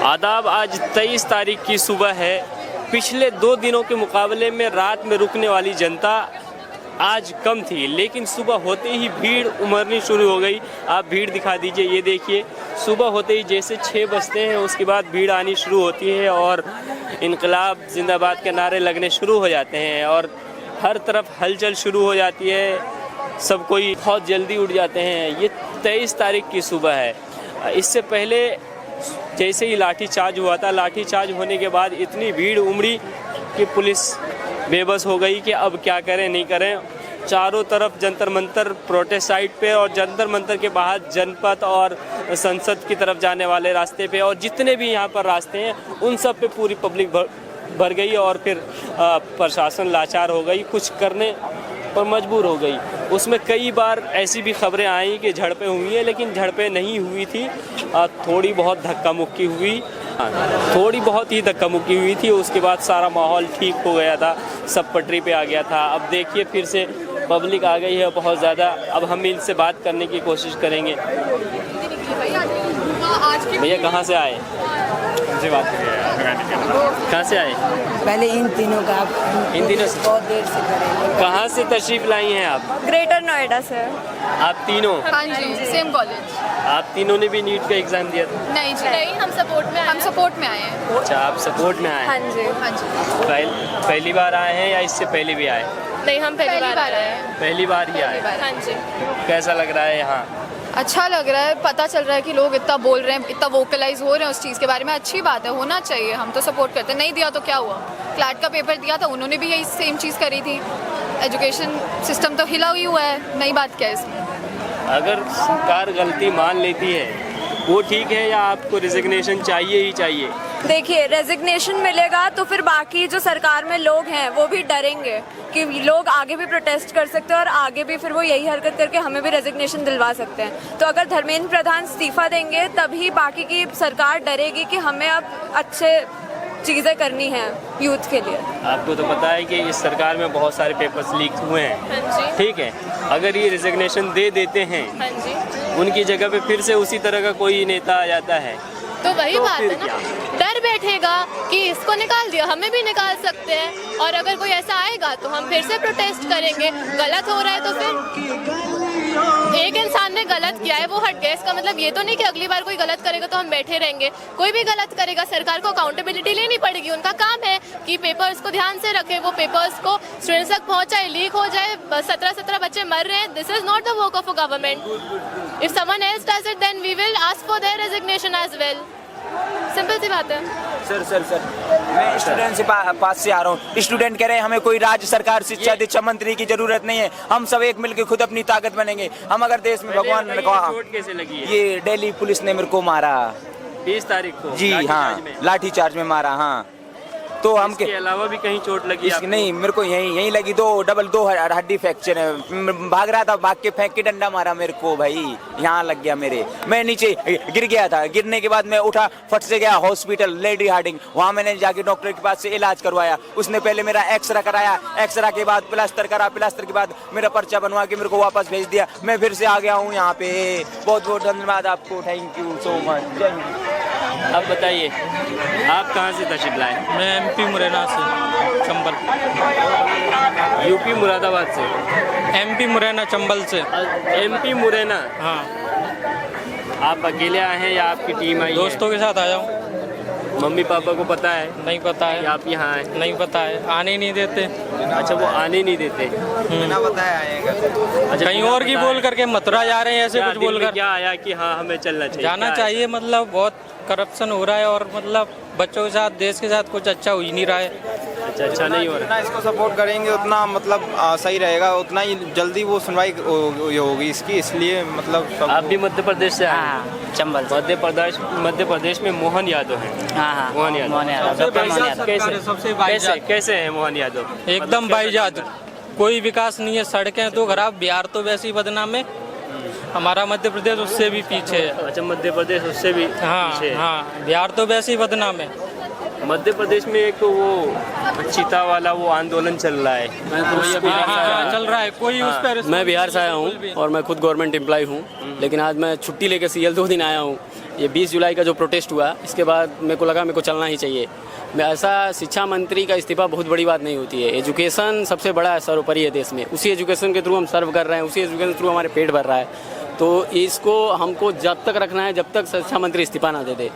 आदाब। आज 23 तारीख की सुबह है। पिछले 2 दिनों के मुकाबले में रात में रुकने वाली जनता आज कम थी, लेकिन सुबह होते ही भीड़ उमड़नी शुरू हो गई। आप भीड़ दिखा दीजिए, ये देखिए। सुबह होते ही जैसे 6 बजते हैं उसके बाद भीड़ आनी शुरू होती है और इनकलाब जिंदाबाद के नारे लगने शुरू हो जाते हैं और हर तरफ हलचल शुरू हो जाती है। सब कोई बहुत जल्दी उठ जाते हैं। ये 23 तारीख की सुबह है। इससे पहले जैसे ही लाठीचार्ज हुआ था, लाठीचार्ज होने के बाद इतनी भीड़ उमड़ी कि पुलिस बेबस हो गई कि अब क्या करें नहीं करें। चारों तरफ जंतर मंतर प्रोटेस्ट साइट पे और जंतर मंतर के बाहर जनपद और संसद की तरफ जाने वाले रास्ते पे और जितने भी यहाँ पर रास्ते हैं उन सब पे पूरी पब्लिक भर गई और फिर प्रशासन लाचार हो गई, कुछ करने पर मजबूर हो गई। उसमें कई बार ऐसी भी खबरें आई कि झड़पें हुई हैं, लेकिन झड़पें नहीं हुई थी। थोड़ी बहुत धक्का मुक्की हुई, थोड़ी बहुत ही धक्का मुक्की हुई थी। उसके बाद सारा माहौल ठीक हो गया था, सब पटरी पे आ गया था। अब देखिए फिर से पब्लिक आ गई है बहुत ज़्यादा। अब हम इनसे बात करने की कोशिश करेंगे। भैया कहाँ से आए? जी बात करिए, कहाँ से आए? पहले इन तीनों का इन तीनों से बहुत देर से करेंगे। कहाँ से तशरीफ लाई हैं आप? ग्रेटर नोएडा से। आप तीनों? हाँ जी, सेम कॉलेज। आप तीनों ने भी नीट का एग्जाम दिया था? नहीं जी नहीं, हम सपोर्ट में आए हैं। अच्छा, आप सपोर्ट में आए? हाँ जी। पहली बार आए हैं या इससे पहले भी आए? नहीं, हम पहली बार आए हैं। पहली बार ही आए? हाँ जी। कैसा लग रहा है यहाँ? अच्छा लग रहा है, पता चल रहा है कि लोग इतना बोल रहे हैं, इतना वोकलाइज हो रहे हैं उस चीज़ के बारे में। अच्छी बात है, होना चाहिए। हम तो सपोर्ट करते हैं। नहीं दिया तो क्या हुआ? क्लैट का पेपर दिया था, उन्होंने भी यही सेम चीज़ करी थी। एजुकेशन सिस्टम तो हिला ही हुआ है, नई बात क्या है इसमें? अगर सरकार गलती मान लेती है वो ठीक है या आपको रिजिग्नेशन चाहिए ही चाहिए? देखिए, रेजिग्नेशन मिलेगा तो फिर बाकी जो सरकार में लोग हैं वो भी डरेंगे कि लोग आगे भी प्रोटेस्ट कर सकते हैं और आगे भी फिर वो यही हरकत करके हमें भी रेजिग्नेशन दिलवा सकते हैं। तो अगर धर्मेंद्र प्रधान इस्तीफा देंगे तभी बाकी की सरकार डरेगी कि हमें अब अच्छे चीज़ें करनी है यूथ के लिए। आपको तो पता है कि इस सरकार में बहुत सारे पेपर्स लीक हुए हैं। हाँ जी। ठीक है, अगर ये रिजिग्नेशन दे देते हैं, हाँ जी। उनकी जगह पे फिर से उसी तरह का कोई नेता आ जाता है तो वही तो बात फिर है ना, क्या? डर बैठेगा कि इसको निकाल दिया, हमें भी निकाल सकते हैं। और अगर कोई ऐसा आएगा तो हम फिर से प्रोटेस्ट करेंगे। गलत हो रहा है तो फिर एक इंसान ने गलत किया है, वो हट गया। इसका मतलब ये तो नहीं कि अगली बार कोई गलत करेगा तो हम बैठे रहेंगे। कोई भी गलत करेगा, सरकार को अकाउंटेबिलिटी लेनी पड़ेगी। उनका काम है कि पेपर्स को ध्यान से रखे, वो पेपर्स को स्टूडेंट्स तक पहुंचाए। लीक हो जाए, 17 बच्चे मर रहे हैं, this is not the work of a government. If someone else does it then we will ask for their resignation as well. Simple सी बात है। सर मैं स्टूडेंट से पास से आ रहा हूँ। स्टूडेंट कह रहे हैं हमें कोई राज्य सरकार, शिक्षा मंत्री की जरूरत नहीं है। हम सब एक मिलकर खुद अपनी ताकत बनेंगे। हम अगर देश में भगवान ने कहा, चोट कैसे लगी है? ये दिल्ली पुलिस ने मेरे को मारा 20 तारीख को? जी हाँ, लाठीचार्ज में मारा। हाँ, तो हम इसके अलावा भी कहीं चोट लगी आपको? नहीं, मेरे को यहीं लगी। दो हड्डी फ्रैक्चर है। भाग रहा था, भाग के फेंक के डंडा मारा मेरे को भाई, यहाँ लग गया मेरे। मैं नीचे गिर गया था। गिरने के बाद मैं उठा, फट से गया हॉस्पिटल लेडी हार्डिंग। वहाँ मैंने जाके डॉक्टर के पास से इलाज करवाया। उसने पहले मेरा एक्सरा कराया, एक्सरा के बाद प्लास्टर करा, प्लास्टर के बाद मेरा पर्चा बनवा के मेरे को वापस भेज दिया। मैं फिर से आ गया हूँ यहाँ पे। बहुत बहुत धन्यवाद आपको, थैंक यू सो मच। जय हिंद। अब बताइए, आप कहाँ से तशरीफ लाए? मैं एमपी मुरैना से, चंबल। यूपी मुरादाबाद से? एमपी मुरैना चंबल से। एमपी मुरैना? हाँ। आप अकेले आए हैं या आपकी टीम आई है? दोस्तों के साथ आया हूँ। मम्मी पापा को पता है? नहीं पता है। कि आप यहाँ आए? नहीं पता है, आने ही नहीं देते। अच्छा, वो आने नहीं देते? बिना बताया आएगा। अच्छा, कहीं और की बोल करके मथुरा जा रहे हैं, ऐसे कुछ बोल कर। क्या आया कि हाँ हमें चलना चाहिए? जाना चाहिए, मतलब बहुत करप्शन हो रहा है और मतलब बच्चों के साथ, देश के साथ कुछ अच्छा हो ही नहीं रहा है। अच्छा नहीं हो रहा। जितना इसको सपोर्ट करेंगे उतना मतलब सही रहेगा, उतना ही जल्दी वो सुनवाई होगी इसकी। इसलिए मतलब आप भी मध्य प्रदेश से आए? हाँ, चंबल। मध्य प्रदेश में मोहन यादव हैं। हाँ, मोहन यादव कैसे हैं मोहन यादव? एकदम बाईजात, कोई विकास नहीं है। सड़कें तो खराब, बिहार तो वैसे ही बदनाम है, हमारा मध्य प्रदेश उससे भी पीछे है। अच्छा, मध्य प्रदेश उससे भी पीछे है। हाँ, बिहार तो वैसे ही बदनाम है। मध्य प्रदेश में एक वो चीता वाला वो आंदोलन चल रहा है। चल रहा है कोई उस पर। मैं बिहार से आया हूँ और मैं खुद गवर्नमेंट एम्प्लॉय हूँ, लेकिन आज मैं छुट्टी लेके सीएल 2 दिन आया हूँ। ये 20 जुलाई का जो प्रोटेस्ट हुआ, इसके बाद मेरे को लगा मेरे को चलना ही चाहिए। मैं ऐसा, शिक्षा मंत्री का इस्तीफा बहुत बड़ी बात नहीं होती है। एजुकेशन सबसे बड़ा है, सर्वोपरि है देश में। उसी एजुकेशन के थ्रू हम सर्व कर रहे हैं, उसी एजुकेशन के थ्रू हमारे पेट भर रहा है। तो इसको हमको जब तक रखना है जब तक शिक्षा मंत्री इस्तीफा ना दे दे।